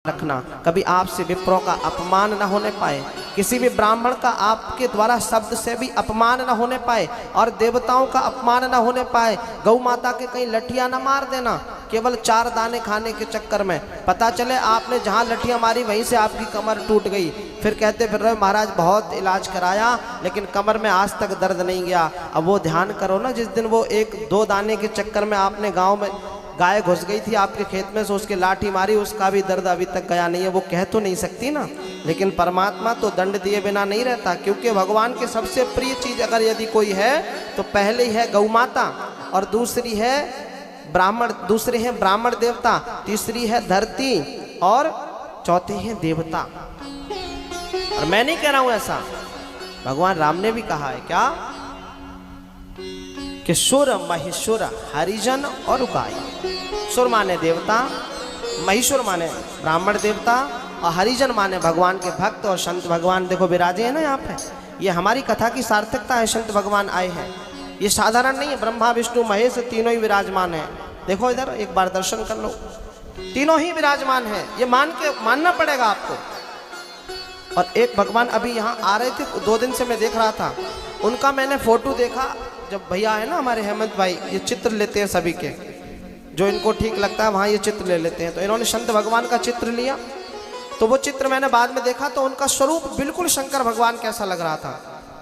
रखना, कभी आपसे विप्रों का अपमान न होने पाए, किसी भी ब्राह्मण का आपके द्वारा शब्द से भी अपमान न होने पाए और देवताओं का अपमान न होने पाए। गौ माता के कहीं लठियां न मार देना केवल 4 दाने खाने के चक्कर में। पता चले आपने जहां लठियां मारी वहीं से आपकी कमर टूट गई, फिर कहते फिर रहे महाराज बहुत इलाज कराया लेकिन कमर में आज तक दर्द नहीं गया। अब वो ध्यान करो ना, जिस दिन वो 1-2 दाने के चक्कर में आपने गाँव में गाय घुस गई थी आपके खेत में से, उसके लाठी मारी, उसका भी दर्द अभी तक गया नहीं है। वो कह तो नहीं सकती ना, लेकिन परमात्मा तो दंड दिए बिना नहीं रहता, क्योंकि भगवान के सबसे प्रिय चीज अगर यदि कोई है तो पहले ही है गौ माता, और दूसरी है दूसरे हैं ब्राह्मण देवता, तीसरी है धरती और चौथे हैं देवता। और मैं नहीं कह रहा हूं ऐसा, भगवान राम ने भी कहा है क्या कि सुर महेश्वर हरिजन और गाय। सुर माने देवता, महेश्वर माने ब्राह्मण देवता और हरिजन माने भगवान के भक्त और संत भगवान देखो विराजे हैं ना यहाँ पे। ये हमारी कथा की सार्थकता है, संत भगवान आए हैं, ये साधारण नहीं है। ब्रह्मा विष्णु महेश तीनों ही विराजमान है। देखो इधर एक बार दर्शन कर लो, तीनों ही विराजमान है, ये मानना पड़ेगा आपको। और एक भगवान अभी यहाँ आ रहे थे, 2 दिन से मैं देख रहा था, उनका मैंने फोटो देखा। जब भैया है ना हमारे हेमंत भाई, ये चित्र लेते हैं सभी के, जो इनको ठीक लगता है वहाँ ये चित्र ले लेते हैं, तो इन्होंने संत भगवान का चित्र लिया। तो वो चित्र मैंने बाद में देखा तो उनका स्वरूप बिल्कुल शंकर भगवान कैसा लग रहा था।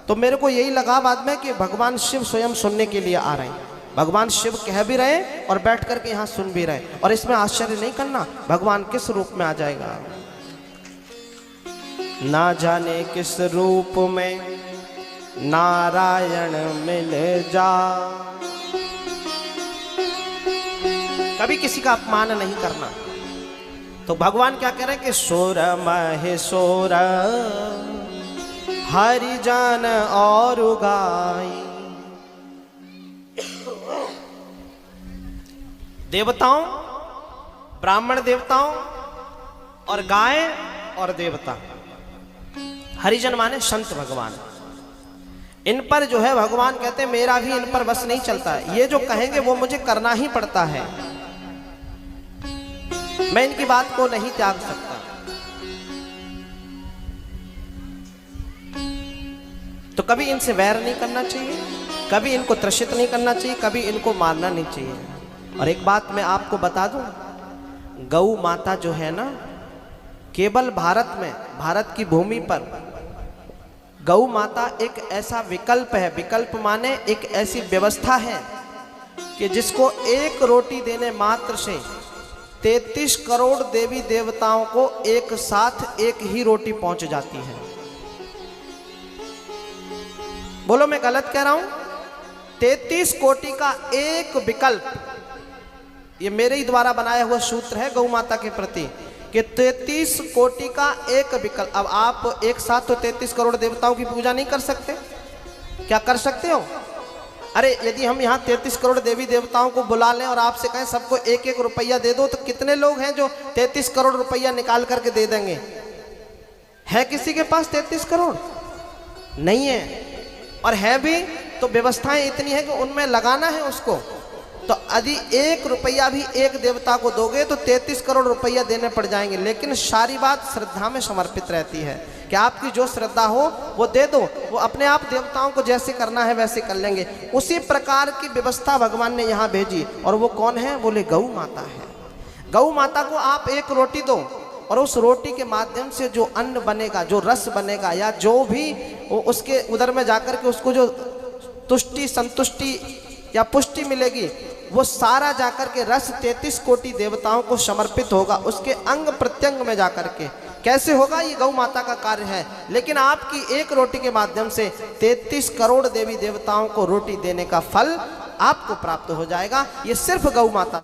तो मेरे को यही लगा बाद में कि भगवान शिव स्वयं सुनने के लिए आ रहे हैं। भगवान शिव कह भी रहे और बैठ करके यहाँ सुन भी रहे, और इसमें आश्चर्य नहीं करना भगवान किस रूप में आ जाएगा। ना जाने किस रूप में नारायण मिल जा। कभी किसी का अपमान नहीं करना। तो भगवान क्या कह रहे हैं कि सुर महेश्वर हरिजन और गाय। देवताओं, ब्राह्मण देवताओं और गाय और देवता, हरिजन माने संत भगवान, इन पर जो है भगवान कहते हैं मेरा भी इन पर बस नहीं चलता है। ये जो कहेंगे वो मुझे करना ही पड़ता है, मैं इनकी बात को नहीं त्याग सकता। तो कभी इनसे वैर नहीं करना चाहिए, कभी इनको त्रसित नहीं करना चाहिए, कभी इनको मारना नहीं चाहिए। और एक बात मैं आपको बता दूं, गौ माता जो है ना, केवल भारत में, भारत की भूमि पर गौ माता एक ऐसा विकल्प है, विकल्प माने एक ऐसी व्यवस्था है कि जिसको 1 रोटी देने मात्र से 33 करोड़ देवी देवताओं को एक साथ एक ही रोटी पहुंच जाती है। बोलो मैं गलत कह रहा हूं? 33 कोटि का एक विकल्प, ये मेरे ही द्वारा बनाया हुआ सूत्र है गौ माता के प्रति कि 33 कोटि का एक विकल्प। अब आप एक साथ तो 33 करोड़ देवताओं की पूजा नहीं कर सकते, क्या कर सकते हो? अरे यदि हम यहाँ 33 करोड़ देवी देवताओं को बुला लें और आपसे कहें सबको 1-1 रुपया दे दो, तो कितने लोग हैं जो 33 करोड़ रुपया निकाल करके दे देंगे? है किसी के पास 33 करोड़? नहीं है। और है भी तो व्यवस्थाएं इतनी है कि उनमें लगाना है उसको। तो यदि 1 रुपया भी एक देवता को दोगे तो 33 करोड़ रुपया देने पड़ जाएंगे। लेकिन सारी बात श्रद्धा में समर्पित रहती है कि आपकी जो श्रद्धा हो वो दे दो, वो अपने आप देवताओं को जैसे करना है वैसे कर लेंगे। उसी प्रकार की व्यवस्था भगवान ने यहाँ भेजी, और वो कौन है? बोले गौ माता है। गौ माता को आप 1 रोटी दो और उस रोटी के माध्यम से जो अन्न बनेगा, जो रस बनेगा, या जो भी उसके उदर में जाकर के उसको जो तुष्टि संतुष्टि या पुष्टि मिलेगी, वो सारा जाकर के रस 33 कोटि देवताओं को समर्पित होगा, उसके अंग प्रत्यंग में जाकर के। कैसे होगा? ये गौ माता का कार्य है। लेकिन आपकी 1 रोटी के माध्यम से 33 करोड़ देवी देवताओं को रोटी देने का फल आपको प्राप्त हो जाएगा। ये सिर्फ गौ माता